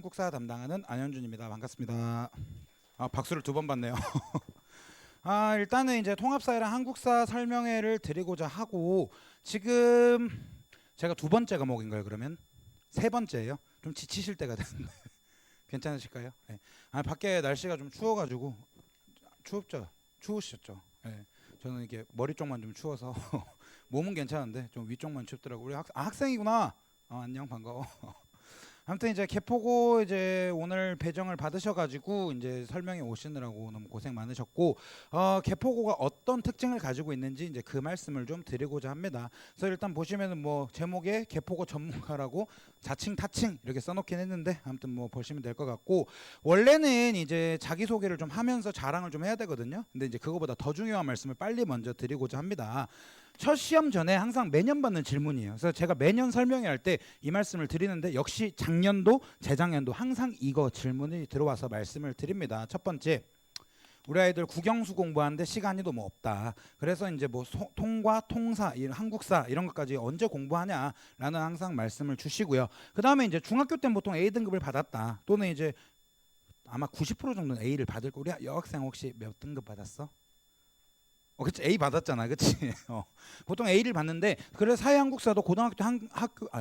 한국사 담당하는 안현준입니다. 반갑습니다. 박수를 두 번 받네요. 일단은 이제 통합사회랑 한국사 설명회를 드리고자 하고, 지금 제가 두 번째 과목인가요? 그러면 세 번째예요. 좀 지치실 때가 됐는데 괜찮으실까요? 네. 밖에 날씨가 좀 추워가지고. 추웠죠? 추우셨죠? 네. 저는 이게 머리 쪽만 좀 추워서 몸은 괜찮은데 좀 위쪽만 춥더라고. 우리 학생이구나. 안녕, 반가워. 아무튼 이제 개포고 이제 오늘 배정을 받으셔가지고 이제 설명에 오시느라고 너무 고생 많으셨고, 개포고가 어떤 특징을 가지고 있는지 이제 그 말씀을 좀 드리고자 합니다. 그래서 일단 보시면은 뭐 제목에 개포고 전문가라고 자칭 타칭 이렇게 써놓긴 했는데, 아무튼 뭐 보시면 될 것 같고, 원래는 이제 자기 소개를 좀 하면서 자랑을 좀 해야 되거든요. 근데 이제 그거보다 더 중요한 말씀을 빨리 먼저 드리고자 합니다. 첫 시험 전에 항상 매년 받는 질문이에요. 그래서 제가 매년 설명회 할 때 이 말씀을 드리는데, 역시 작년도 재작년도 항상 이거 질문이 들어와서 말씀을 드립니다. 첫 번째, 우리 아이들 국영수 공부하는데 시간이 너무 없다. 그래서 이제 뭐 통과, 통사, 한국사 이런 것까지 언제 공부하냐라는 항상 말씀을 주시고요. 그 다음에 이제 중학교 때는 보통 A등급을 받았다. 또는 이제 아마 90% 정도는 A를 받을 거. 우리 여학생 혹시 몇 등급 받았어? 그치, A 받았잖아, 그치? 보통 A를 받는데, 그래서 사회한국사도 고등학교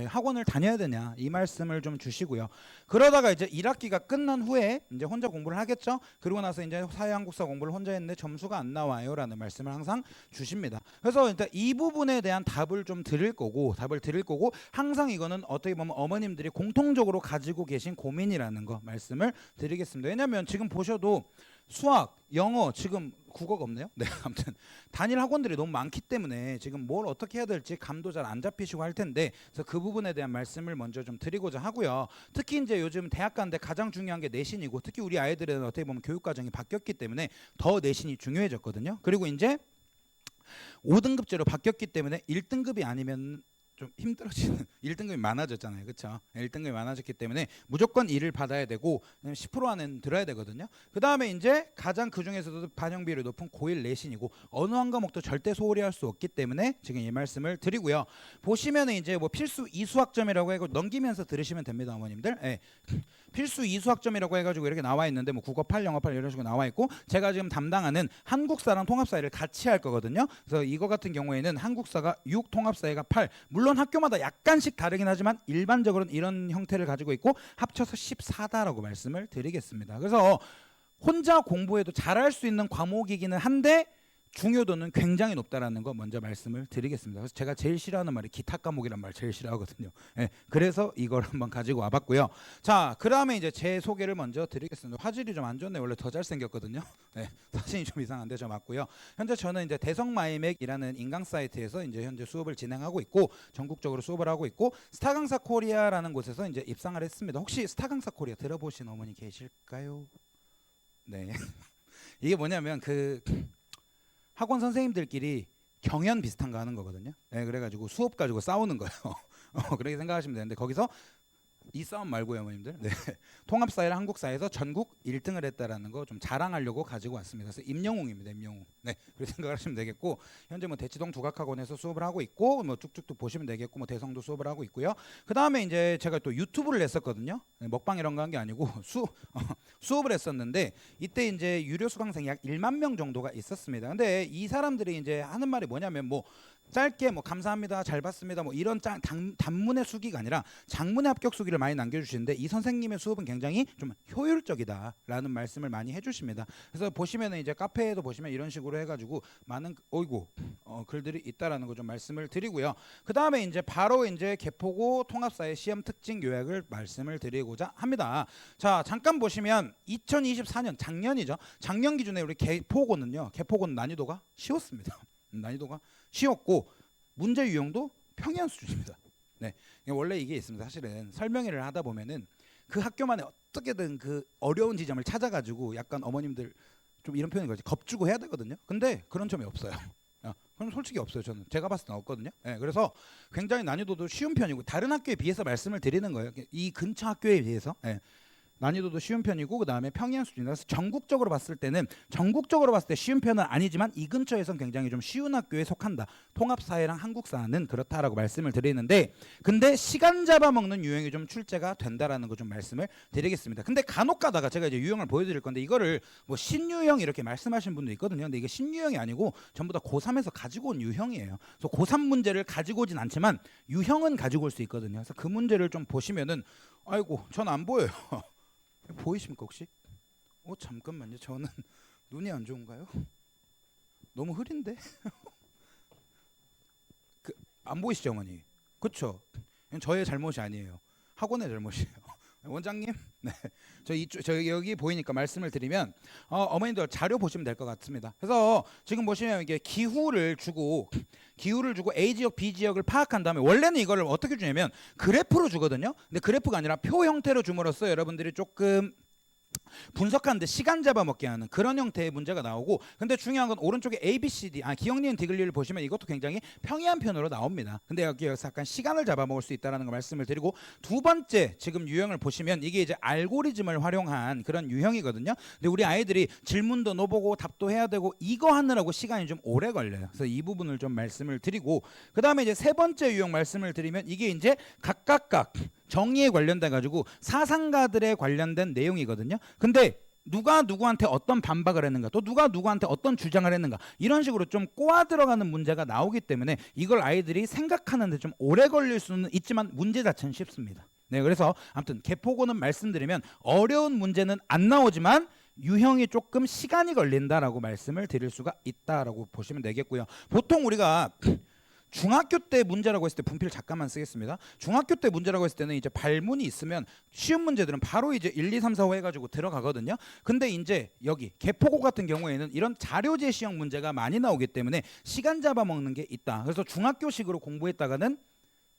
학원을 다녀야 되냐 이 말씀을 좀 주시고요. 그러다가 이제 1학기가 끝난 후에 이제 혼자 공부를 하겠죠. 그러고 나서 이제 사회한국사 공부를 혼자 했는데 점수가 안 나와요라는 말씀을 항상 주십니다. 그래서 일단 이 부분에 대한 답을 좀 드릴 거고, 항상 이거는 어떻게 보면 어머님들이 공통적으로 가지고 계신 고민이라는 거 말씀을 드리겠습니다. 왜냐하면 지금 보셔도 수학, 영어, 지금 국어가 없네요. 네, 아무튼 단일 학원들이 너무 많기 때문에 지금 뭘 어떻게 해야 될지 감도 잘 안 잡히시고 할 텐데, 그래서 그 부분에 대한 말씀을 먼저 좀 드리고자 하고요. 특히 이제 요즘 대학 가는데 가장 중요한 게 내신이고, 특히 우리 아이들은 어떻게 보면 교육 과정이 바뀌었기 때문에 더 내신이 중요해졌거든요. 그리고 이제 5등급제로 바뀌었기 때문에 1등급이 아니면 좀 힘들어지는 1등급이 많아졌잖아요. 그렇죠? 1등급이 많아졌기 때문에 무조건 1을 받아야 되고 10% 안에는 들어야 되거든요. 그 다음에 이제 가장 그 중에서도 반영비율이 높은 고1 내신이고, 어느 한 과목도 절대 소홀히 할 수 없기 때문에 지금 이 말씀을 드리고요. 보시면은 이제 뭐 필수 이수학점이라고 해서 넘기면서 들으시면 됩니다, 어머님들. 네. 필수 이수학점이라고 해가지고 이렇게 나와 있는데, 뭐 국어 8, 영어 8 이런 식으로 나와 있고, 제가 지금 담당하는 한국사랑 통합사회를 같이 할 거거든요. 그래서 이거 같은 경우에는 한국사가 6, 통합사회가 8. 물론 학교마다 약간씩 다르긴 하지만 일반적으로는 이런 형태를 가지고 있고 합쳐서 14다라고 말씀을 드리겠습니다. 그래서 혼자 공부해도 잘할 수 있는 과목이기는 한데 중요도는 굉장히 높다라는 거 먼저 말씀을 드리겠습니다. 그래서 제가 제일 싫어하는 말이 기타 과목이란 말 제일 싫어하거든요. 네, 그래서 이걸 한번 가지고 와봤고요. 자, 그 다음에 이제 제 소개를 먼저 드리겠습니다. 화질이 좀 안 좋네. 원래 더 잘생겼거든요. 네, 사진이 좀 이상한데 저 맞고요. 현재 저는 이제 대성마이맥이라는 인강 사이트에서 이제 현재 수업을 진행하고 있고, 전국적으로 수업을 하고 있고, 스타강사 코리아라는 곳에서 이제 입상을 했습니다. 혹시 스타강사 코리아 들어보신 어머니 계실까요? 네. 이게 뭐냐면 학원 선생님들끼리 경연 비슷한 거 하는 거거든요. 네, 그래가지고 수업 가지고 싸우는 거예요. 그렇게 생각하시면 되는데, 거기서 이 싸움 말고요, 어머님들. 네. 통합사회랑 한국사에서 전국 1등을 했다라는 거 좀 자랑하려고 가지고 왔습니다. 그래서 임영웅입니다, 임영웅. 네, 그렇게 생각하시면 되겠고, 현재 뭐 대치동 두각학원에서 수업을 하고 있고, 뭐 쭉쭉쭉 보시면 되겠고, 뭐 대성도 수업을 하고 있고요. 그 다음에 이제 제가 또 유튜브를 냈었거든요. 네, 먹방 이런 거 한 게 아니고 수업을 했었는데, 이때 이제 유료 수강생이 약 1만 명 정도가 있었습니다. 근데 이 사람들이 이제 하는 말이 뭐냐면, 뭐 짧게 뭐 감사합니다, 잘 봤습니다, 뭐 이런 단문의 수기가 아니라 장문의 합격 수기를 많이 남겨주시는데, 이 선생님의 수업은 굉장히 좀 효율적이다라는 말씀을 많이 해주십니다. 그래서 보시면은 이제 카페에도 보시면 이런 식으로 해가지고 많은 글들이 있다라는 거 좀 말씀을 드리고요. 그 다음에 이제 바로 이제 개포고 통합사회 시험 특징 요약을 말씀을 드리고자 합니다. 자, 잠깐 보시면 2024년 작년이죠. 작년 기준에 우리 개포고는 난이도가 쉬웠습니다. 난이도가 쉬웠고 문제 유형도 평이한 수준입니다. 네, 원래 이게 있습니다. 사실은 설명회를 하다 보면은 그 학교만에 어떻게든 그 어려운 지점을 찾아가지고 약간 어머님들 좀 이런 표현인 거지, 겁주고 해야 되거든요. 근데 그런 점이 없어요. 그럼 솔직히 없어요. 저는 제가 봤을 때 없거든요. 네, 그래서 굉장히 난이도도 쉬운 편이고, 다른 학교에 비해서 말씀을 드리는 거예요. 이 근처 학교에 비해서. 네. 난이도도 쉬운 편이고 그 다음에 평이한 수준이다. 그래서 전국적으로 봤을 때 쉬운 편은 아니지만 이 근처에선 굉장히 좀 쉬운 학교에 속한다. 통합사회랑 한국사는 그렇다라고 말씀을 드리는데, 근데 시간 잡아먹는 유형이 좀 출제가 된다라는 거 좀 말씀을 드리겠습니다. 근데 간혹 가다가 제가 이제 유형을 보여드릴 건데 이거를 뭐 신유형 이렇게 말씀하시는 분도 있거든요. 근데 이게 신유형이 아니고 전부 다 고3에서 가지고 온 유형이에요. 그래서 고3 문제를 가지고 오진 않지만 유형은 가지고 올 수 있거든요. 그래서 그 문제를 좀 보시면은 아이고 전 안 보여요. 보이십니까 혹시? 잠깐만요. 저는 눈이 안 좋은가요? 너무 흐린데? 안 보이시죠 어머니? 그쵸? 저의 잘못이 아니에요. 학원의 잘못이에요. 원장님, 네, 저 여기 보이니까 말씀을 드리면 어머님들 자료 보시면 될 것 같습니다. 그래서 지금 보시면 이게 기후를 주고 A 지역, B 지역을 파악한 다음에 원래는 이거를 어떻게 주냐면 그래프로 주거든요. 근데 그래프가 아니라 표 형태로 줌으로써 여러분들이 조금 분석하는데 시간 잡아먹게 하는 그런 형태의 문제가 나오고, 근데 중요한 건 오른쪽에 A, B, C, D 기억, 니은, 디귿리를 보시면 이것도 굉장히 평이한 편으로 나옵니다. 근데 여기서 약간 시간을 잡아먹을 수 있다는 걸 말씀을 드리고, 두 번째 지금 유형을 보시면 이게 이제 알고리즘을 활용한 그런 유형이거든요. 근데 우리 아이들이 질문도 넣어보고 답도 해야 되고 이거 하느라고 시간이 좀 오래 걸려요. 그래서 이 부분을 좀 말씀을 드리고, 그 다음에 이제 세 번째 유형 말씀을 드리면 이게 이제 각각 정의에 관련돼 가지고 사상가들에 관련된 내용이거든요. 근데 누가 누구한테 어떤 반박을 했는가, 또 누가 누구한테 어떤 주장을 했는가, 이런 식으로 좀 꼬아 들어가는 문제가 나오기 때문에 이걸 아이들이 생각하는데 좀 오래 걸릴 수는 있지만 문제 자체는 쉽습니다. 네, 그래서 아무튼 개포고는 말씀드리면 어려운 문제는 안 나오지만 유형이 조금 시간이 걸린다라고 말씀을 드릴 수가 있다라고 보시면 되겠고요. 보통 우리가 중학교 때 문제라고 했을 때 분필 잠깐만 쓰겠습니다. 중학교 때 문제라고 했을 때는 이제 발문이 있으면 쉬운 문제들은 바로 이제 1, 2, 3, 4, 5 해가지고 들어가거든요. 근데 이제 여기 개포고 같은 경우에는 이런 자료제 시형 문제가 많이 나오기 때문에 시간 잡아먹는 게 있다. 그래서 중학교식으로 공부했다가는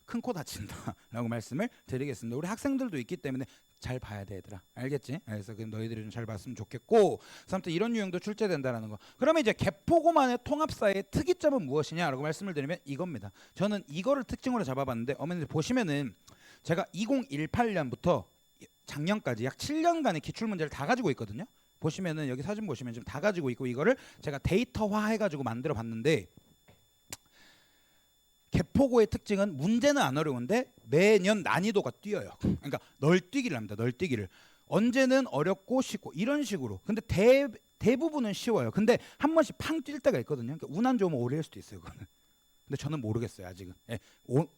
큰 코 다친다라고 말씀을 드리겠습니다. 우리 학생들도 있기 때문에 잘 봐야 돼 얘들아, 알겠지? 그래서 너희들이 좀 잘 봤으면 좋겠고, 아무튼 이런 유형도 출제된다라는 거. 그러면 이제 개포고만의 통합사의 특이점은 무엇이냐라고 말씀을 드리면 이겁니다. 저는 이거를 특징으로 잡아봤는데 어머니들 보시면은 제가 2018년부터 작년까지 약 7년간의 기출문제를 다 가지고 있거든요. 보시면은 여기 사진 보시면 지금 다 가지고 있고 이거를 제가 데이터화 해가지고 만들어 봤는데, 개포고의 특징은 문제는 안 어려운데 매년 난이도가 뛰어요. 그러니까 널뛰기를 합니다. 널뛰기를. 언제는 어렵고 쉽고 이런 식으로. 근데 대부분은 쉬워요. 근데 한 번씩 팡 뛸 때가 있거든요. 그러니까 운 안 좋으면 오래 할 수도 있어요. 그거는. 근데 저는 모르겠어요. 아직은.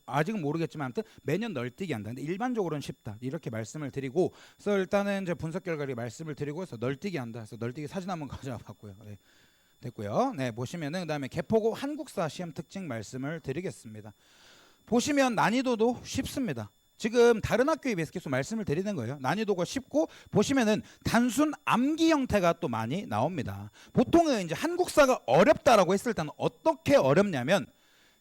아직은 모르겠지만 아무튼 매년 널뛰기 한다. 근데 일반적으로는 쉽다. 이렇게 말씀을 드리고, 그래서 일단은 이제 분석 결과를 말씀을 드리고 해서 널뛰기 한다. 그래서 널뛰기 사진 한번 가져와 봤고요. 네. 됐고요. 네, 보시면은 그다음에 개포고 한국사 시험 특징 말씀을 드리겠습니다. 보시면 난이도도 쉽습니다. 지금 다른 학교에 비해서 계속 말씀을 드리는 거예요. 난이도가 쉽고, 보시면은 단순 암기 형태가 또 많이 나옵니다. 보통은 이제 한국사가 어렵다라고 했을 때는 어떻게 어렵냐면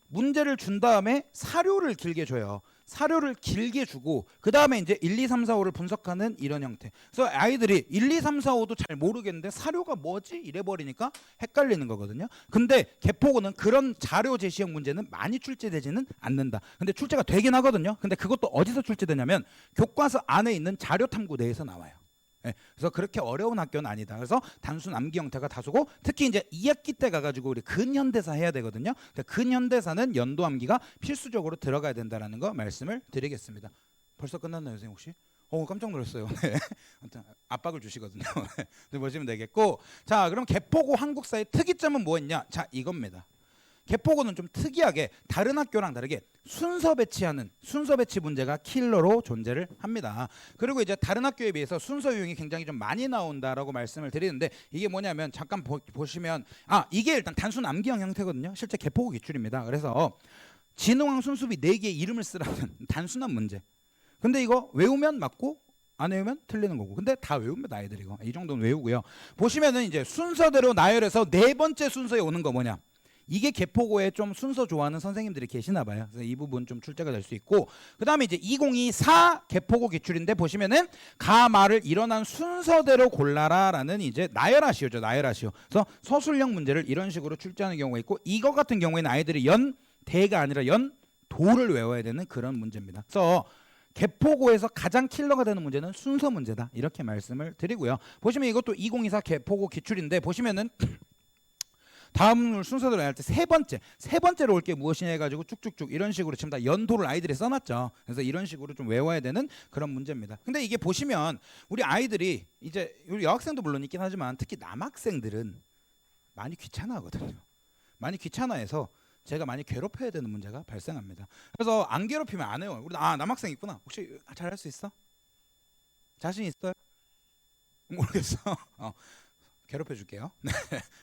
문제를 준 다음에 사료를 길게 줘요. 사료를 길게 주고 그 다음에 이제 1, 2, 3, 4, 5를 분석하는 이런 형태. 그래서 아이들이 1, 2, 3, 4, 5도 잘 모르겠는데 사료가 뭐지? 이래버리니까 헷갈리는 거거든요. 근데 개포고는 그런 자료 제시형 문제는 많이 출제되지는 않는다. 근데 출제가 되긴 하거든요. 근데 그것도 어디서 출제되냐면 교과서 안에 있는 자료 탐구 내에서 나와요. 네, 그래서 그렇게 어려운 학교는 아니다. 그래서 단순 암기 형태가 다수고, 특히 이제 2학기 때 가가지고 우리 근현대사 해야 되거든요. 근현대사는 연도 암기가 필수적으로 들어가야 된다라는 거 말씀을 드리겠습니다. 벌써 끝났나요, 선생님 혹시? 깜짝 놀랐어요. 네. 아무튼 압박을 주시거든요. 네, 보시면 되겠고, 자 그럼 개포고 한국사의 특이점은 뭐였냐? 자 이겁니다. 개포고는 좀 특이하게 다른 학교랑 다르게 순서 배치 문제가 킬러로 존재를 합니다. 그리고 이제 다른 학교에 비해서 순서 유형이 굉장히 좀 많이 나온다라고 말씀을 드리는데, 이게 뭐냐면 잠깐 보시면 이게 일단 단순 암기형 형태거든요. 실제 개포고 기출입니다. 그래서 진흥왕 순수비 4개의 이름을 쓰라는 단순한 문제. 근데 이거 외우면 맞고 안 외우면 틀리는 거고. 근데 다 외웁니다 아이들 이거. 이 정도는 외우고요. 보시면은 이제 순서대로 나열해서 네 번째 순서에 오는 거 뭐냐? 이게 개포고에 좀 순서 좋아하는 선생님들이 계시나 봐요. 그래서 이 부분 좀 출제가 될 수 있고, 그 다음에 이제 2024 개포고 기출인데 보시면은 가마를 일어난 순서대로 골라라라는 이제 나열하시오죠. 나열하시오. 그래서 서술형 문제를 이런 식으로 출제하는 경우가 있고, 이거 같은 경우에는 아이들이 연대가 아니라 연도를 외워야 되는 그런 문제입니다. 그래서 개포고에서 가장 킬러가 되는 문제는 순서 문제다. 이렇게 말씀을 드리고요. 보시면 이것도 2024 개포고 기출인데 보시면은 다음 순서대로 할 때 세 번째로 올 게 무엇이냐 해가지고 쭉쭉쭉 이런 식으로 지금 다 연도를 아이들이 써놨죠. 그래서 이런 식으로 좀 외워야 되는 그런 문제입니다. 근데 이게 보시면 우리 아이들이 이제 우리 여학생도 물론 있긴 하지만 특히 남학생들은 많이 귀찮아하거든요. 많이 귀찮아해서 제가 많이 괴롭혀야 되는 문제가 발생합니다. 그래서 안 괴롭히면 안 해요. 우리 남학생 있구나. 혹시 잘할 수 있어? 자신 있어요? 모르겠어. 괴롭혀 줄게요.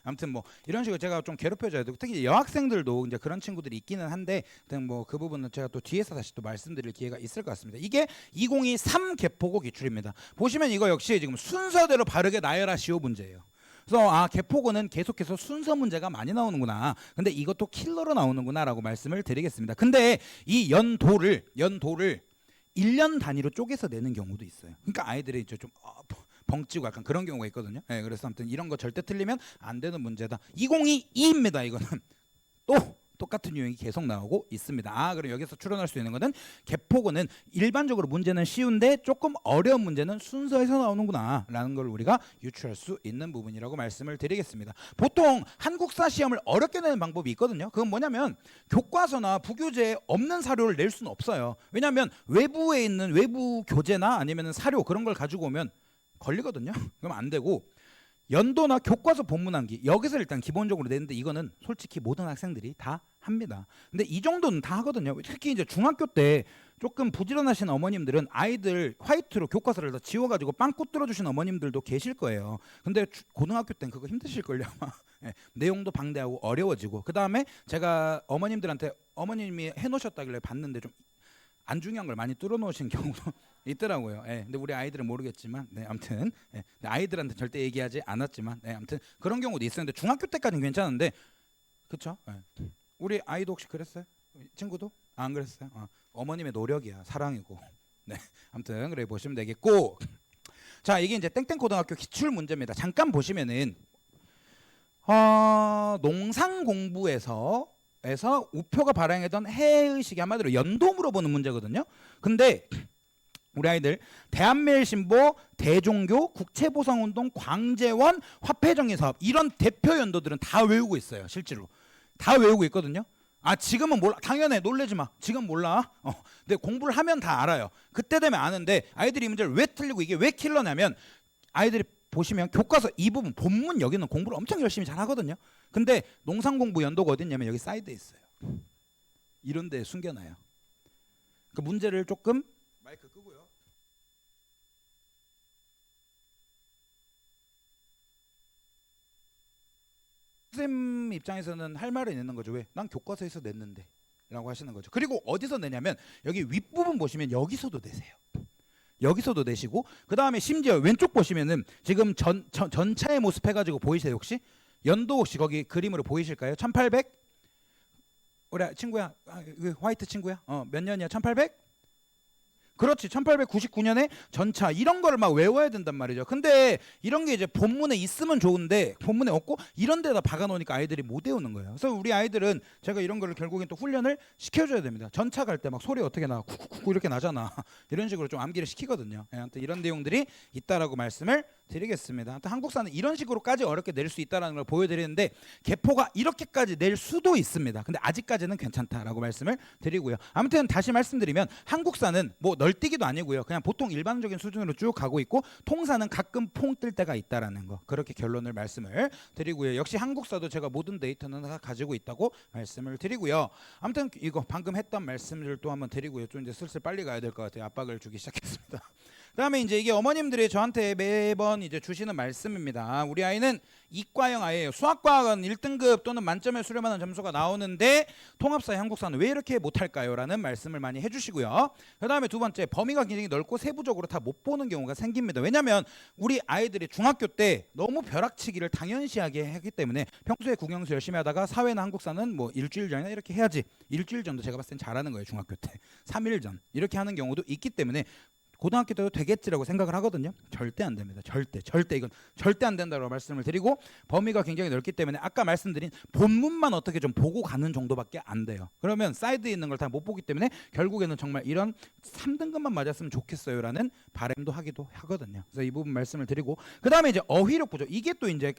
아무튼 뭐 이런 식으로 제가 좀 괴롭혀줘야 되고 특히 여학생들도 이제 그런 친구들이 있기는 한데 뭐 그 부분은 제가 또 뒤에서 다시 또 말씀드릴 기회가 있을 것 같습니다. 이게 2023 개포고 기출입니다. 보시면 이거 역시 지금 순서대로 바르게 나열하시오 문제예요. 그래서 개포고는 계속해서 순서 문제가 많이 나오는구나. 근데 이것도 킬러로 나오는구나라고 말씀을 드리겠습니다. 근데 이 연도를 1년 단위로 쪼개서 내는 경우도 있어요. 그러니까 아이들이 이제 좀 벙찌고 약간 그런 경우가 있거든요. 네, 그래서 아무튼 이런 거 절대 틀리면 안 되는 문제다. 2022입니다. 이거는 또 똑같은 유형이 계속 나오고 있습니다. 그럼 여기서 추론할 수 있는 거는 개포고는 일반적으로 문제는 쉬운데 조금 어려운 문제는 순서에서 나오는구나 라는 걸 우리가 유추할 수 있는 부분이라고 말씀을 드리겠습니다. 보통 한국사 시험을 어렵게 내는 방법이 있거든요. 그건 뭐냐면 교과서나 부교재에 없는 사료를 낼 수는 없어요. 왜냐하면 외부에 있는 외부 교재나 아니면 사료 그런 걸 가지고 오면 걸리거든요. 그럼 안 되고 연도나 교과서 본문암기 여기서 일단 기본적으로 내는데 이거는 솔직히 모든 학생들이 다 합니다. 근데 이 정도는 다 하거든요. 특히 이제 중학교 때 조금 부지런하신 어머님들은 아이들 화이트로 교과서를 다 지워가지고 빵꾸 뚫어주신 어머님들도 계실 거예요. 근데 고등학교 때는 그거 힘드실걸요 아마. 네, 내용도 방대하고 어려워지고 그 다음에 제가 어머님들한테 어머님이 해놓으셨다길래 봤는데 좀 안 중요한 걸 많이 뚫어놓으신 경우도 있더라고요. 근데 우리 아이들은 모르겠지만, 아무튼 아이들한테 절대 얘기하지 않았지만, 아무튼 그런 경우도 있었는데 중학교 때까지는 괜찮은데, 그렇죠? 우리 아이도 혹시 그랬어요? 친구도 안 그랬어요? 어머님의 노력이야, 사랑이고. 아무튼 그래 보시면 되겠고, 자 이게 이제 땡땡고등학교 기출 문제입니다. 잠깐 보시면은 농상 공부에서 우표가 발행했던 해의식이 한마디로 연도 물어보는 문제거든요. 근데 우리 아이들 대한매일신보, 대종교, 국채보상운동, 광재원, 화폐정의사업 이런 대표 연도들은 다 외우고 있어요. 실제로 다 외우고 있거든요. 지금은 몰라. 당연해. 놀래지 마. 지금 몰라. 근데 공부를 하면 다 알아요. 그때 되면 아는데 아이들이 이 문제를 왜 틀리고 이게 왜 킬러냐면 아이들이 보시면 교과서 이 부분 본문 여기는 공부를 엄청 열심히 잘 하거든요. 근데 농상공부 연도가 어딨냐면 여기 사이드에 있어요. 이런 데 숨겨놔요. 그 문제를 조금 마이크 끄고요. 선생님 입장에서는 할 말은 있는 거죠. 왜? 난 교과서에서 냈는데 라고 하시는 거죠. 그리고 어디서 내냐면 여기 윗부분 보시면 여기서도 내세요. 여기서도 내시고 그 다음에 심지어 왼쪽 보시면은 지금 전차의 모습 해가지고 보이세요 혹시? 연도 혹시 거기 그림으로 보이실까요? 1800? 우리 친구야 화이트 친구야 몇 년이야? 1800? 그렇지 1899년에 전차 이런 거를 막 외워야 된단 말이죠. 근데 이런 게 이제 본문에 있으면 좋은데 본문에 없고 이런 데다 박아놓으니까 아이들이 못 외우는 거예요. 그래서 우리 아이들은 제가 이런 거를 결국엔 또 훈련을 시켜줘야 됩니다. 전차 갈 때 막 소리 어떻게 나 쿡쿡쿡 이렇게 나잖아. 이런 식으로 좀 암기를 시키거든요. 아무튼 이런 내용들이 있다라고 말씀을 드리겠습니다. 하여튼 한국사는 이런 식으로까지 어렵게 낼 수 있다는 걸 보여드리는데 개포가 이렇게까지 낼 수도 있습니다. 근데 아직까지는 괜찮다라고 말씀을 드리고요. 아무튼 다시 말씀드리면 한국사는 뭐 널뛰기도 아니고요. 그냥 보통 일반적인 수준으로 쭉 가고 있고 통사는 가끔 퐁 뜰 때가 있다라는 거 그렇게 결론을 말씀을 드리고요. 역시 한국사도 제가 모든 데이터는 다 가지고 있다고 말씀을 드리고요. 아무튼 이거 방금 했던 말씀을 또 한번 드리고요. 좀 이제 슬슬 빨리 가야 될 것 같아요. 압박을 주기 시작했습니다. 그다음에 이제 이게 어머님들이 저한테 매번 이제 주시는 말씀입니다. 우리 아이는 이과형 아이예요. 수학과학은 1등급 또는 만점에 수렴하는 점수가 나오는데 통합사회 한국사는 왜 이렇게 못할까요? 라는 말씀을 많이 해주시고요. 그다음에 두 번째 범위가 굉장히 넓고 세부적으로 다 못 보는 경우가 생깁니다. 왜냐하면 우리 아이들이 중학교 때 너무 벼락치기를 당연시하게 하기 때문에 평소에 국영수 열심히 하다가 사회나 한국사는 뭐 일주일 전이나 이렇게 해야지 일주일 전도 제가 봤을 땐 잘하는 거예요. 중학교 때 3일 전 이렇게 하는 경우도 있기 때문에 고등학교 때도 되겠지라고 생각을 하거든요. 절대 안 됩니다. 절대 이건 절대 안 된다고 말씀을 드리고, 범위가 굉장히 넓기 때문에 아까 말씀드린 본문만 어떻게 좀 보고 가는 정도밖에 안 돼요. 그러면 사이드에 있는 걸 다 못 보기 때문에 결국에는 정말 이런 3등급만 맞았으면 좋겠어요라는 바람도 하기도 하거든요. 그래서 이 부분 말씀을 드리고, 그 다음에 이제 어휘력 부족. 이게 또 이제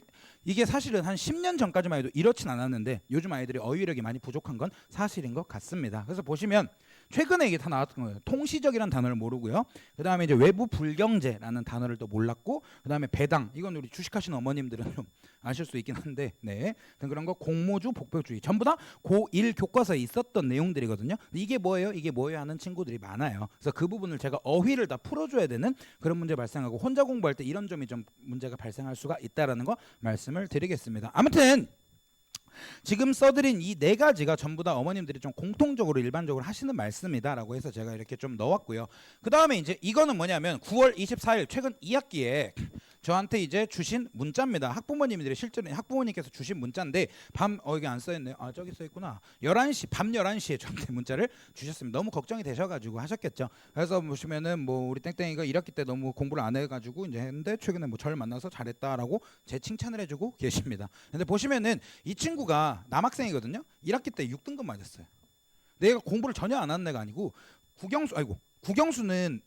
이게 사실은 한 10년 전까지만 해도 이렇진 않았는데 요즘 아이들이 어휘력이 많이 부족한 건 사실인 것 같습니다. 그래서 보시면 최근에 이게 다 나왔던 거예요. 통시적이라는 단어를 모르고요. 그 다음에 이제 외부 불경제라는 단어를 또 몰랐고, 그 다음에 배당, 이건 우리 주식하시는 어머님들은 좀 아실 수 있긴 한데, 네, 그런 거, 공모주, 복배주의, 전부 다 고1 교과서에 있었던 내용들이거든요. 이게 뭐예요? 이게 뭐예요? 하는 친구들이 많아요. 그래서 그 부분을 제가 어휘를 다 풀어줘야 되는 그런 문제 발생하고, 혼자 공부할 때 이런 점이 좀 문제가 발생할 수가 있다라는 거 말씀을 드리겠습니다. 아무튼 지금 써드린 이 네 가지가 전부 다 어머님들이 좀 공통적으로 일반적으로 하시는 말씀이다라고 해서 제가 이렇게 좀 넣었고요. 그 다음에 이제 이거는 뭐냐면 9월 24일 최근 2학기에 저한테 이제 주신 문자입니다. 학부모님들이 실제로 학부모님께서 주신 문자인데 이게 안 써있네요. 아, 저기 써있구나. 11시 밤 11시에 저한테 문자를 주셨습니다. 너무 걱정이 되셔가지고 하셨겠죠. 그래서 보시면은 뭐 우리 땡땡이가 1학기 때 너무 공부를 안 해가지고 이제 했는데 최근에 뭐 저를 만나서 잘했다라고 제 칭찬을 해주고 계십니다. 근데 보시면은 이 친구가 남학생이거든요. 1학기 때 6등급 맞았어요. 내가 공부를 전혀 안 한 애가 아니고 국영수는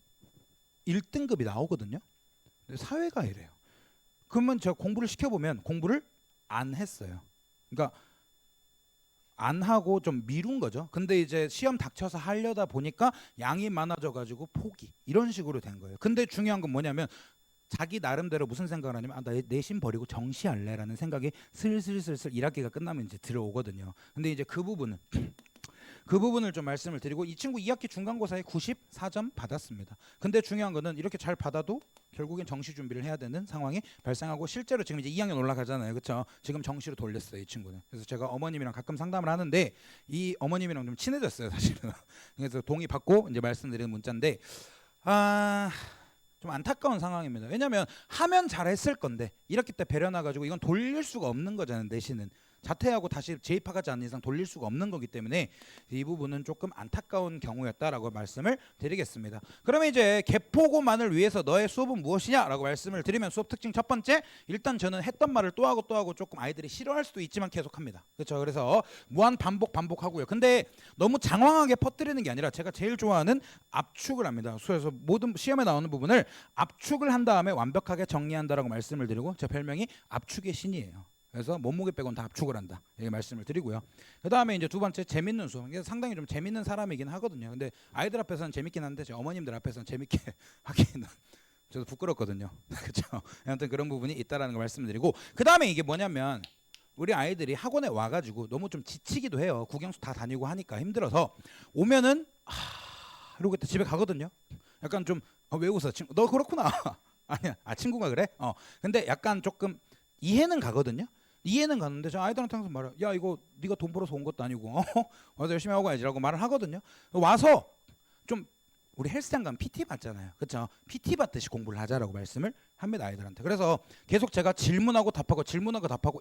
1등급이 나오거든요. 사회가 이래요. 그러면 제가 공부를 시켜보면 공부를 안 했어요. 그러니까 안 하고 좀 미룬 거죠. 근데 이제 시험 닥쳐서 하려다 보니까 양이 많아져가지고 포기, 이런 식으로 된 거예요. 근데 중요한 건 뭐냐면 자기 나름대로 무슨 생각을 하냐면 나 내신 버리고 정시할래라는 생각이 슬슬 1학기가 끝나면 이제 들어오거든요. 근데 이제 그 부분을 좀 말씀을 드리고, 이 친구 2학기 중간고사에 94점 받았습니다. 근데 중요한 거는 이렇게 잘 받아도 결국엔 정시 준비를 해야 되는 상황이 발생하고, 실제로 지금 이제 2학년 올라가잖아요. 그렇죠? 지금 정시로 돌렸어요, 이 친구는. 그래서 제가 어머님이랑 가끔 상담을 하는데 이 어머님이랑 좀 친해졌어요, 사실은. 그래서 동의 받고 이제 말씀드리는 문자인데, 좀 안타까운 상황입니다. 왜냐하면 하면 잘했을 건데 1학기 때 배려나가지고 이건 돌릴 수가 없는 거잖아요. 내신은 자퇴하고 다시 재입학하지 않는 이상 돌릴 수가 없는 거기 때문에 이 부분은 조금 안타까운 경우였다라고 말씀을 드리겠습니다. 그러면 이제 개포고만을 위해서 너의 수업은 무엇이냐라고 말씀을 드리면, 수업 특징 첫 번째, 일단 저는 했던 말을 또 하고 조금 아이들이 싫어할 수도 있지만 계속합니다. 그렇죠? 그래서 무한 반복하고요. 근데 너무 장황하게 퍼뜨리는 게 아니라 제가 제일 좋아하는 압축을 합니다. 그래서 모든 시험에 나오는 부분을 압축을 한 다음에 완벽하게 정리한다라고 말씀을 드리고, 제 별명이 압축의 신이에요. 그래서 몸무게 빼고는 다 압축을 한다, 이렇게 말씀을 드리고요. 그 다음에 이제 두 번째, 재밌는 수업. 이게 상당히 좀 재밌는 사람이긴 하거든요. 근데 아이들 앞에서는 재밌긴 한데 제 어머님들 앞에서는 재밌게 하기는 저도 부끄럽거든요. 그렇죠? 아무튼 그런 부분이 있다라는 걸 말씀드리고, 그 다음에 이게 뭐냐면 우리 아이들이 학원에 와가지고 너무 좀 지치기도 해요. 국영수 다 다니고 하니까 힘들어서 오면은 이러고 또 집에 가거든요. 약간 좀 왜 웃어? 친구, 너 그렇구나. 아니야, 친구가 그래? 근데 약간 조금 이해는 가거든요. 이해는 가는데 저 아이들한테 항상 말해요. 야, 이거 네가 돈 벌어서 온 것도 아니고 와서 열심히 하고 가야지라고 말을 하거든요. 와서 좀 우리 헬스장 가면 PT 받잖아요. 그렇죠? PT 받듯이 공부를 하자라고 말씀을 합니다, 아이들한테. 그래서 계속 제가 질문하고 답하고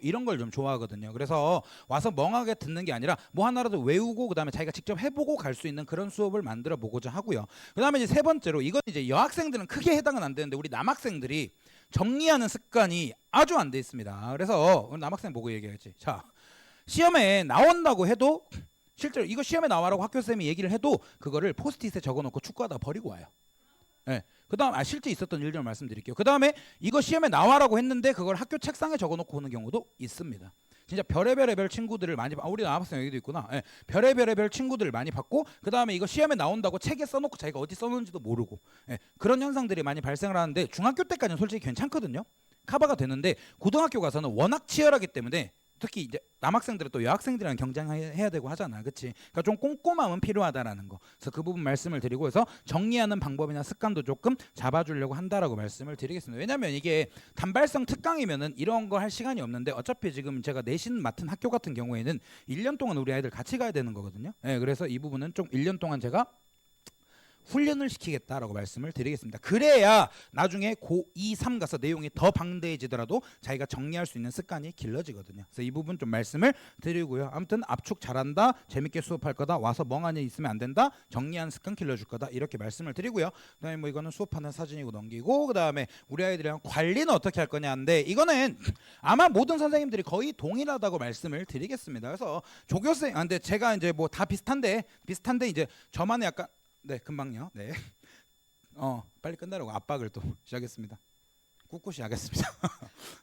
이런 걸 좀 좋아하거든요. 그래서 와서 멍하게 듣는 게 아니라 뭐 하나라도 외우고 그다음에 자기가 직접 해보고 갈 수 있는 그런 수업을 만들어 보고자 하고요. 그다음에 이제 세 번째로, 이건 이제 여학생들은 크게 해당은 안 되는데 우리 남학생들이 정리하는 습관이 아주 안 돼 있습니다. 그래서 오늘 남학생 보고 얘기하지. 자, 시험에 나온다고 해도 실제로 이거 시험에 나와라고 학교쌤이 얘기를 해도 그거를 포스트잇에 적어놓고 축구하다 버리고 와요. 네. 그다음 실제 있었던 일들을 말씀드릴게요. 그다음에 이거 시험에 나와라고 했는데 그걸 학교 책상에 적어놓고 오는 경우도 있습니다. 진짜 별의별 친구들을 많이 우리 남학생 여기도 있구나. 네. 별의별 친구들을 많이 받고, 그다음에 이거 시험에 나온다고 책에 써놓고 자기가 어디 써놓은지도 모르고, 네. 그런 현상들이 많이 발생을 하는데 중학교 때까지는 솔직히 괜찮거든요. 커버가 되는데 고등학교 가서는 워낙 치열하기 때문에, 특히 이제 남학생들은 또 여학생들이랑 경쟁해야 되고 하잖아, 그렇지? 그러니까 좀 꼼꼼함은 필요하다라는 거. 그래서 그 부분 말씀을 드리고, 해서 정리하는 방법이나 습관도 조금 잡아주려고 한다라고 말씀을 드리겠습니다. 왜냐하면 이게 단발성 특강이면은 이런 거 할 시간이 없는데, 어차피 지금 제가 내신 맡은 학교 같은 경우에는 1년 동안 우리 아이들 같이 가야 되는 거거든요. 네, 그래서 이 부분은 좀 1년 동안 제가 훈련을 시키겠다라고 말씀을 드리겠습니다. 그래야 나중에 고2, 3 가서 내용이 더 방대해지더라도 자기가 정리할 수 있는 습관이 길러지거든요. 그래서 이 부분 좀 말씀을 드리고요. 아무튼 압축 잘한다, 재밌게 수업할 거다, 와서 멍하니 있으면 안 된다, 정리하는 습관 길러줄 거다, 이렇게 말씀을 드리고요. 그다음에 뭐 이거는 수업하는 사진이고 넘기고, 그다음에 우리 아이들이랑 관리는 어떻게 할 거냐인데, 이거는 아마 모든 선생님들이 거의 동일하다고 말씀을 드리겠습니다. 그래서 조교생, 근데 제가 이제 뭐 다 비슷한데 이제 저만의 약간, 네, 금방요. 네. 빨리 끝나려고 압박을 또 시작했습니다. 꿋꿋이 하겠습니다.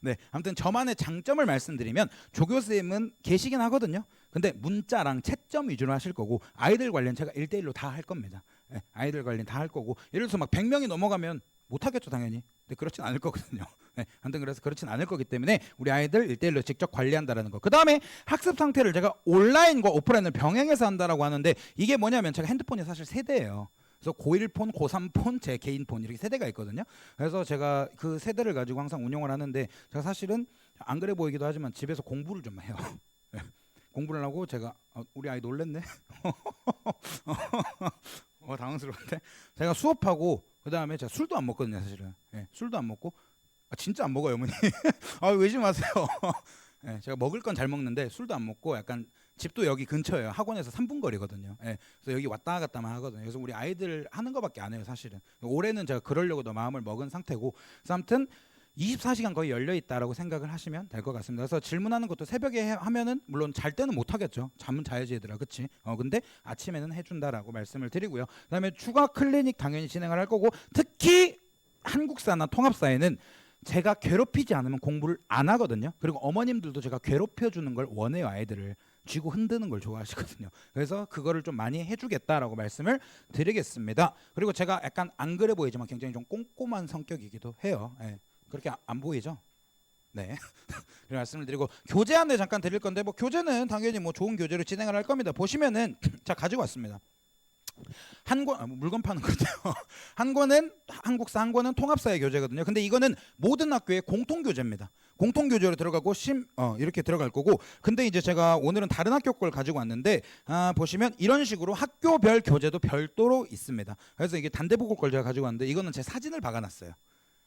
네, 아무튼 저만의 장점을 말씀드리면, 조교쌤은 계시긴 하거든요. 근데 문자랑 채점 위주로 하실 거고, 아이들 관리는 제가 1대1로 다 할 겁니다. 네, 아이들 관리는 다 할 거고, 예를 들어서 막 100명이 넘어가면 못 하겠죠, 당연히. 근데 그렇진 않을 거거든요. 네, 아무튼 그래서 그렇진 않을 거기 때문에 우리 아이들 1대1로 직접 관리한다라는 거. 그 다음에 학습 상태를 제가 온라인과 오프라인을 병행해서 한다라고 하는데, 이게 뭐냐면 제가 핸드폰이 사실 세대예요. 그래서 고1 폰, 고3 폰, 제 개인 폰, 이렇게 세대가 있거든요. 그래서 제가 그 세대를 가지고 항상 운영을 하는데, 제가 사실은 안 그래 보이기도 하지만 집에서 공부를 좀 해요. 네, 공부를 하고 제가 우리 아이 놀랬네. 당황스러운데, 제가 수업하고 그 다음에 제가 술도 안 먹거든요, 사실은. 네, 술도 안 먹고, 진짜 안 먹어요, 어머니. 의심하세요. 네, 제가 먹을 건 잘 먹는데 술도 안 먹고, 약간 집도 여기 근처예요. 학원에서 3분 거리거든요. 네, 그래서 여기 왔다 갔다만 하거든요. 그래서 우리 아이들 하는 거밖에 안 해요, 사실은. 올해는 제가 그러려고도 마음을 먹은 상태고, 그래서 아무튼 24시간 거의 열려 있다라고 생각을 하시면 될 것 같습니다. 그래서 질문하는 것도 새벽에 하면은 물론 잘 때는 못 하겠죠. 잠은 자야지 얘들아, 그치? 근데 아침에는 해준다라고 말씀을 드리고요. 그다음에 추가 클리닉 당연히 진행을 할 거고, 특히 한국사나 통합사에는 제가 괴롭히지 않으면 공부를 안 하거든요. 그리고 어머님들도 제가 괴롭혀주는 걸 원해요. 아이들을 쥐고 흔드는 걸 좋아하시거든요. 그래서 그거를 좀 많이 해주겠다라고 말씀을 드리겠습니다. 그리고 제가 약간 안 그래 보이지만 굉장히 좀 꼼꼼한 성격이기도 해요. 네. 그렇게 안 보이죠? 네. 그런 말씀을 드리고, 교재 안내 잠깐 드릴 건데, 뭐 교재는 당연히 뭐 좋은 교재로 진행을 할 겁니다. 보시면은 자, 가지고 왔습니다. 한 권, 물건 파는 거죠. 한 권은 한국사, 한 권은 통합사의 교재거든요. 근데 이거는 모든 학교의 공통 교재입니다. 공통 교재로 들어가고 이렇게 들어갈 거고, 근데 이제 제가 오늘은 다른 학교 걸 가지고 왔는데, 보시면 이런 식으로 학교별 교재도 별도로 있습니다. 그래서 이게 단대보고 걸 제가 가지고 왔는데, 이거는 제 사진을 박아놨어요.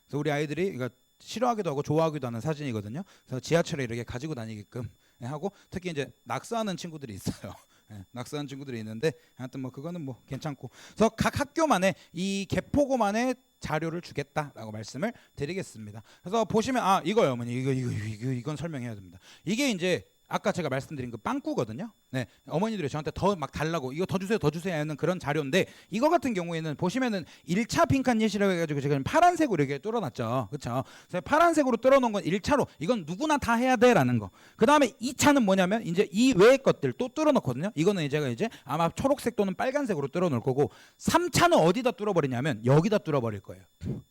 그래서 우리 아이들이 이거 싫어하기도 하고 좋아하기도 하는 사진이거든요. 그래서 지하철에 이렇게 가지고 다니게끔 하고, 특히 이제 낙서하는 친구들이 있어요. 낙서하는 친구들이 있는데, 하여튼 뭐 그거는 뭐 괜찮고, 그래서 각 학교만의 이 개포고만의 자료를 주겠다라고 말씀을 드리겠습니다. 그래서 보시면 이거요, 어머니, 이건 설명해야 됩니다. 이게 이제 아까 제가 말씀드린 그 빵꾸거든요. 네, 어머니들이 저한테 더 막 달라고, 이거 더 주세요 하는 그런 자료인데, 이거 같은 경우에는 보시면은 1차 빈칸 예시라고 해가지고 지금 파란색으로 이렇게 뚫어놨죠, 그렇죠? 파란색으로 뚫어놓은 건 1차로 이건 누구나 다 해야 돼라는 거. 그 다음에 2차는 뭐냐면 이제 이 외의 것들 또 뚫어놓거든요. 이거는 제가 이제 아마 초록색 또는 빨간색으로 뚫어놓을 거고, 3차는 어디다 뚫어버리냐면 여기다 뚫어버릴 거예요.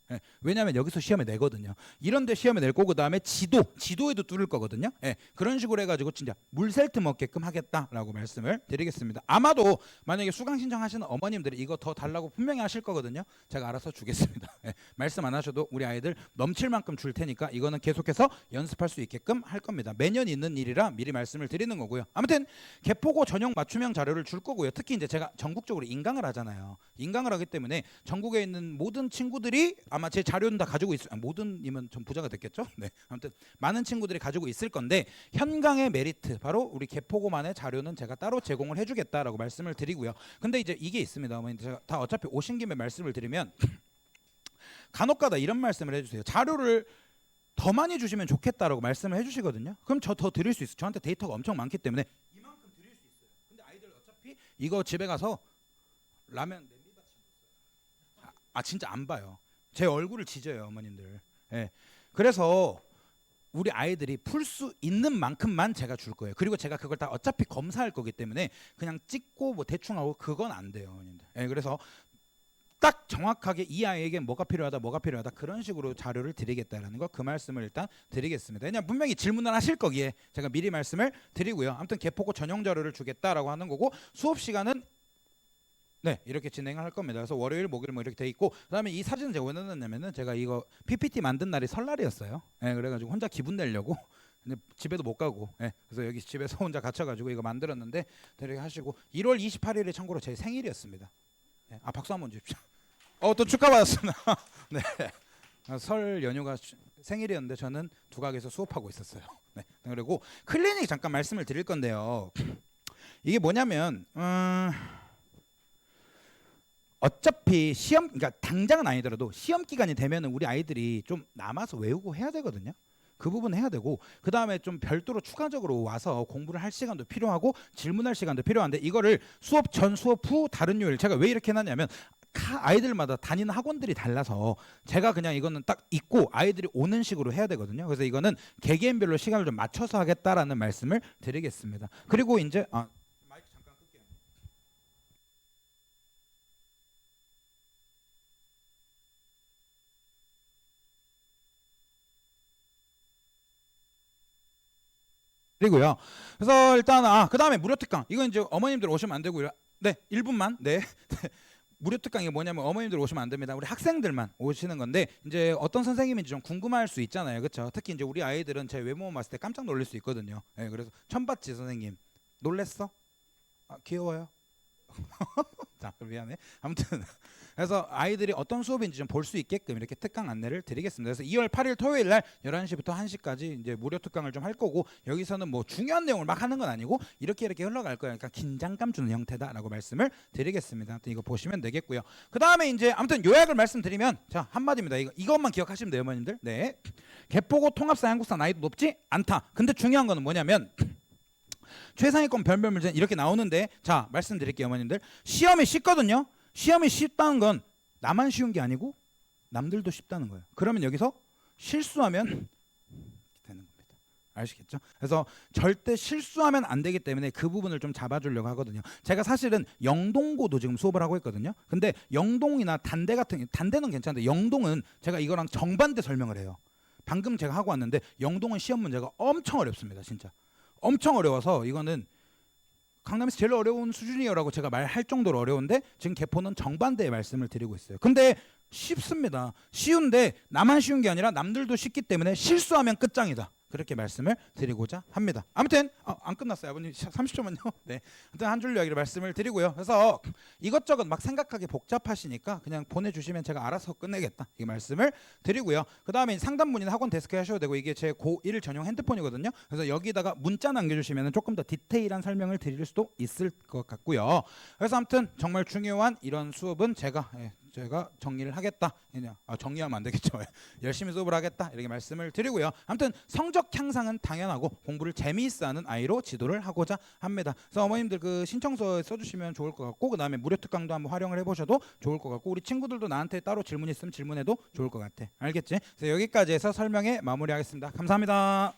네, 왜냐하면 여기서 시험에 내거든요. 이런데 시험에 낼 거고, 그다음에 지도에도 뚫을 거거든요. 네, 그런 식으로 해가지고 진짜 물샐 틈 없게끔 하겠다라고 말씀을 드리겠습니다. 아마도 만약에 수강 신청하시는 어머님들이 이거 더 달라고 분명히 하실 거거든요. 제가 알아서 주겠습니다. 네, 말씀 안 하셔도 우리 아이들 넘칠 만큼 줄 테니까 이거는 계속해서 연습할 수 있게끔 할 겁니다. 매년 있는 일이라 미리 말씀을 드리는 거고요. 아무튼 개포고 전형 맞춤형 자료를 줄 거고요. 특히 이제 제가 전국적으로 인강을 하잖아요. 인강을 하기 때문에 전국에 있는 모든 친구들이 아마 제 자료는 다 가지고 모든이면 전 부자가 됐겠죠. 네, 아무튼 많은 친구들이 가지고 있을 건데, 현강의 메리트, 바로 우리 개포고만의 자료는 제가 따로 제공을 해주겠다라고 말씀을 드리고요. 근데 이제 이게 있습니다. 어머니, 제가 다 어차피 오신 김에 말씀을 드리면 간혹가다 이런 말씀을 해주세요. 자료를 더 많이 주시면 좋겠다라고 말씀을 해주시거든요. 그럼 저 더 드릴 수 있어요. 저한테 데이터가 엄청 많기 때문에 이만큼 드릴 수 있어요. 근데 아이들 어차피 이거 집에 가서 라면 냄비 받치고 있어요. 진짜 안 봐요. 제 얼굴을 지져요, 어머님들. 네. 그래서 우리 아이들이 풀 수 있는 만큼만 제가 줄 거예요. 그리고 제가 그걸 다 어차피 검사할 거기 때문에 그냥 찍고 뭐 대충 하고 그건 안 돼요, 어머님들. 네, 그래서 딱 정확하게 이 아이에게 뭐가 필요하다 그런 식으로 자료를 드리겠다라는 거, 그 말씀을 일단 드리겠습니다. 왜냐면 분명히 질문을 하실 거기에 제가 미리 말씀을 드리고요. 아무튼 개포고 전용 자료를 주겠다라고 하는 거고, 수업 시간은 네, 이렇게 진행을 할 겁니다. 그래서 월요일, 목요일 뭐 이렇게 돼 있고, 그다음에 이 사진은 제가 왜 넣었냐면은 제가 이거 PPT 만든 날이 설날이었어요. 네, 그래가지고 혼자 기분 내려고 근데 집에도 못 가고, 네, 그래서 여기 집에서 혼자 갇혀가지고 이거 만들었는데, 이렇게 하시고, 1월 28일이 참고로 제 생일이었습니다. 네. 아 박수 한번 주십시오. 또 축하받았습니다. 네. 설 연휴가 생일이었는데 저는 두각에서 수업하고 있었어요. 네. 그리고 클리닉 잠깐 말씀을 드릴 건데요. 이게 뭐냐면 어차피 시험, 그러니까 당장은 아니더라도 시험 기간이 되면은 우리 아이들이 좀 남아서 외우고 해야 되거든요. 그 부분 해야 되고 그 다음에 좀 별도로 추가적으로 와서 공부를 할 시간도 필요하고 질문할 시간도 필요한데 이거를 수업 전 수업 후 다른 요일 제가 왜 이렇게 해놨냐면 아이들마다 다니는 학원들이 달라서 제가 그냥 이거는 딱 있고 아이들이 오는 식으로 해야 되거든요. 그래서 이거는 개개인별로 시간을 좀 맞춰서 하겠다라는 말씀을 드리겠습니다. 그리고 이제 마이크 잠깐 끌게요. 그리고요. 그래서 일단 그다음에 무료 특강. 이건 이제 어머님들 오시면 안 되고요. 네, 1분만. 네. 무료 특강이 뭐냐면 어머님들 오시면 안 됩니다. 우리 학생들만 오시는 건데 이제 어떤 선생님인지 좀 궁금할 수 있잖아요. 그렇죠? 특히 이제 우리 아이들은 제 외모만 봤을 때 깜짝 놀랄 수 있거든요. 네, 그래서 처음 봤지 선생님. 놀랬어? 귀여워요. 자, 그럼 미안해. 아무튼 그래서 아이들이 어떤 수업인지 좀 볼 수 있게끔 이렇게 특강 안내를 드리겠습니다. 그래서 2월 8일 토요일 날 11시부터 1시까지 이제 무료 특강을 좀 할 거고 여기서는 뭐 중요한 내용을 막 하는 건 아니고 이렇게 흘러갈 거예요. 그러니까 긴장감 주는 형태다라고 말씀을 드리겠습니다. 아무튼 이거 보시면 되겠고요. 그다음에 이제 아무튼 요약을 말씀드리면 자, 한마디입니다. 이것만 기억하시면 돼요, 어머님들. 네. 개포고 통합사 한국사 난이도 높지 않다. 근데 중요한 거는 뭐냐면 최상위권 별별 문제는 이렇게 나오는데 자 말씀드릴게요 어머님들 시험이 쉽거든요. 시험이 쉽다는 건 나만 쉬운 게 아니고 남들도 쉽다는 거예요. 그러면 여기서 실수하면 되는 겁니다. 아시겠죠? 그래서 절대 실수하면 안 되기 때문에 그 부분을 좀 잡아주려고 하거든요. 제가 사실은 영동고도 지금 수업을 하고 있거든요. 근데 영동이나 단대 같은 단대는 괜찮은데 영동은 제가 이거랑 정반대 설명을 해요. 방금 제가 하고 왔는데 영동은 시험 문제가 엄청 어렵습니다. 진짜 엄청 어려워서 이거는 강남에서 제일 어려운 수준이요라고 제가 말할 정도로 어려운데 지금 개포는 정반대의 말씀을 드리고 있어요. 근데 쉽습니다. 쉬운데 나만 쉬운 게 아니라 남들도 쉽기 때문에 실수하면 끝장이다. 그렇게 말씀을 드리고자 합니다. 아무튼 안 끝났어요. 아버님 30초만요. 네. 아무튼 한 줄 이야기를 말씀을 드리고요. 그래서 이것저것 막 생각하기 복잡하시니까 그냥 보내주시면 제가 알아서 끝내겠다. 이 말씀을 드리고요. 그 다음에 상담 문의는 학원 데스크에 하셔도 되고 이게 제 고1 전용 핸드폰이거든요. 그래서 여기다가 문자 남겨주시면 조금 더 디테일한 설명을 드릴 수도 있을 것 같고요. 그래서 아무튼 정말 중요한 이런 수업은 제가 정리를 하겠다. 정리하면 안 되겠죠. 열심히 수업을 하겠다. 이렇게 말씀을 드리고요. 아무튼 성적 향상은 당연하고 공부를 재미있어하는 아이로 지도를 하고자 합니다. 그래서 어머님들 그 신청서에 써주시면 좋을 것 같고 그 다음에 무료 특강도 한번 활용을 해보셔도 좋을 것 같고 우리 친구들도 나한테 따로 질문 있으면 질문해도 좋을 것 같아. 알겠지? 그래서 여기까지 해서 설명에 마무리하겠습니다. 감사합니다.